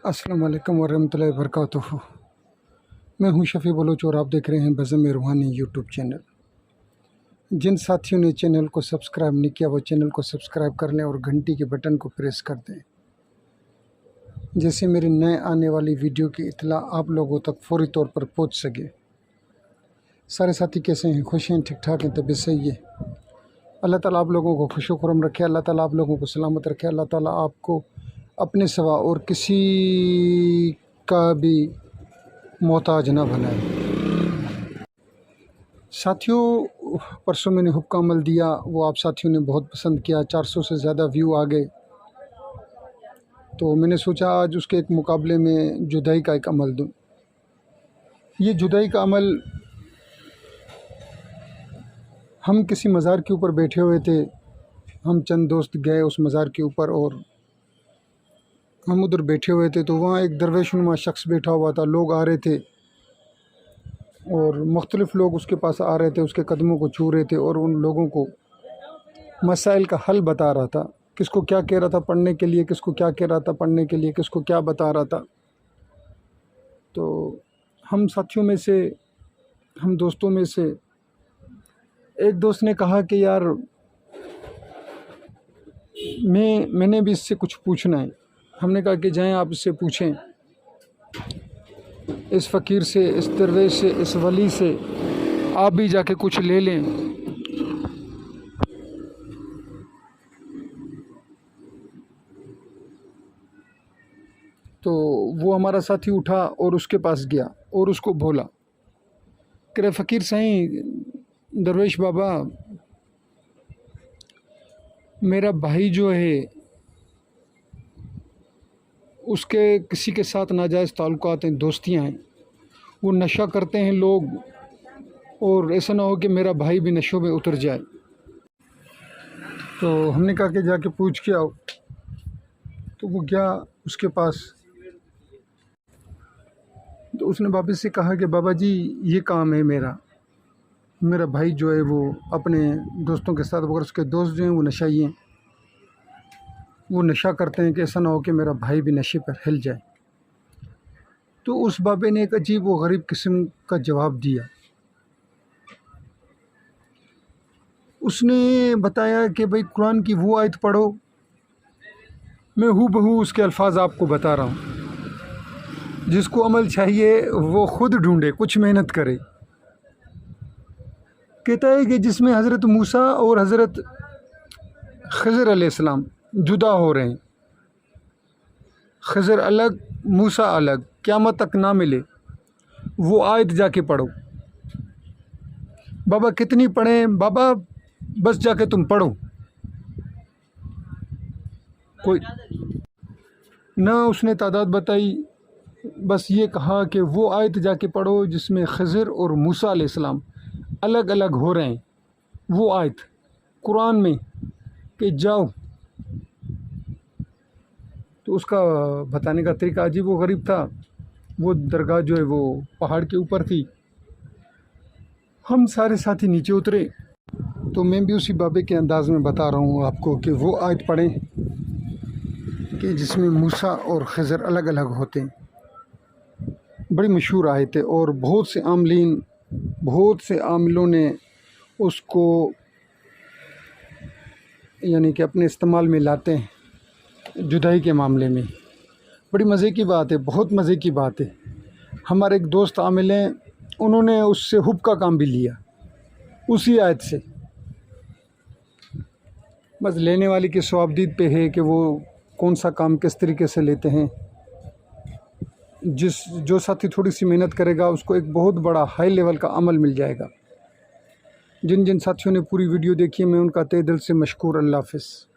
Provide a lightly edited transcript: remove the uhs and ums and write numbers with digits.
अस्सलाम वालेकुम वरहमतुल्लाहि वबरकातुहू। मैं हूं शफ़ी बलोच और आप देख रहे हैं बज़म रूहानी यूट्यूब चैनल। जिन साथियों ने चैनल को सब्सक्राइब नहीं किया वो चैनल को सब्सक्राइब कर लें और घंटी के बटन को प्रेस कर दें, जिससे मेरी नए आने वाली वीडियो की इत्तला आप लोगों तक फौरी तौर पर पहुंच सके। सारे साथी कैसे हैं? खुश हैं? ठीक ठाक हैं? तबीयत सही है? अल्लाह ताला आप लोगों को खुश खुरम रखे, अल्लाह ताला आप लोगों को सलामत रखे, अल्लाह ताला आपको अपने सिवा और किसी का भी मोहताज ना बनाए। साथियों, परसों मैंने हुब का अमल दिया, वो आप साथियों ने बहुत पसंद किया, 400 से ज़्यादा व्यू आ गए। तो मैंने सोचा आज उसके एक मुकाबले में जुदाई का एक अमल दूं। ये जुदाई का अमल, हम किसी मज़ार के ऊपर बैठे हुए थे, हम चंद दोस्त गए उस मज़ार के ऊपर और हम उधर बैठे हुए थे। तो वहाँ एक दरवेशनुमा शख्स बैठा हुआ था, लोग आ रहे थे और मुख्तलिफ़ लोग उसके पास आ रहे थे, उसके कदमों को छू रहे थे और उन लोगों को मसाइल का हल बता रहा था। किसको क्या कह रहा था पढ़ने के लिए, किसको क्या कह रहा था पढ़ने के लिए, किसको क्या बता रहा था। तो हम साथियों में से, हम दोस्तों में से एक दोस्त ने कहा कि यार मैंने भी इससे कुछ पूछना है। हमने कहा कि जाएं आप इससे पूछें, इस फ़कीर से, इस दरवेश से, इस वली से आप भी जाके कुछ ले लें। तो वो हमारा साथी उठा और उसके पास गया और उसको बोला कि फ़कीर साईं, दरवेश बाबा, मेरा भाई जो है उसके किसी के साथ नाजायज़ ताल्लुकात हैं, दोस्तियाँ हैं, वो नशा करते हैं लोग, और ऐसा ना हो कि मेरा भाई भी नशों में उतर जाए। तो हमने कहा कि जाके पूछ के आओ। तो वो गया उसके पास, तो उसने बाबा से कहा कि बाबा जी ये काम है मेरा भाई जो है वो अपने दोस्तों के साथ, अगर उसके दोस्त जो हैं वो नशाई हैं, वो नशा करते हैं कि ऐसा ना हो कि मेरा भाई भी नशे पर हिल जाए। तो उस बाबे ने एक अजीब व गरीब किस्म का जवाब दिया। उसने बताया कि भाई कुरान की वो आयत पढ़ो, मैं हूबहू उसके अल्फाज आपको बता रहा हूँ, जिसको अमल चाहिए वो खुद ढूंढे, कुछ मेहनत करे। कहता है कि जिसमें हज़रत मूसा और हज़रत खज़र अलैहिस्सलाम जुदा हो रहे हैं, खज़र अलग, मूसा अलग, क़यामत तक ना मिले, वो आयत जाके पढ़ो। बाबा कितनी पढ़ें? बाबा बस जाके तुम पढ़ो, कोई ना उसने तादाद बताई, बस ये कहा कि वो आयत जाके पढ़ो जिसमें खज़र और मूसा अलैहिस्सलाम अलग अलग हो रहे हैं, वो आयत कुरान में, कि जाओ। तो उसका बताने का तरीका अजीब व गरीब था। वो दरगाह जो है वो पहाड़ के ऊपर थी। हम सारे साथी नीचे उतरे, तो मैं भी उसी बाबे के अंदाज़ में बता रहा हूँ आपको कि वो आयत पढ़ें कि जिसमें मूसा और खज़र अलग अलग होते हैं। बड़ी मशहूर आयत है और बहुत से आमिलों ने उसको यानी कि अपने इस्तेमाल में लाते हैं जुदाई के मामले में। बड़ी मज़े की बात है, बहुत मज़े की बात है। हमारे एक दोस्त आमिल हैं, उन्होंने उससे हुब का काम भी लिया उसी आयत से। बस लेने वाले की सवाबदीद पे है कि वो कौन सा काम किस तरीके से लेते हैं। जो साथी थोड़ी सी मेहनत करेगा उसको एक बहुत बड़ा हाई लेवल का अमल मिल जाएगा। जिन जिन साथियों ने पूरी वीडियो देखी है, मैं उनका तहे दिल से मशकूर। अल्लाह हाफ़िज़।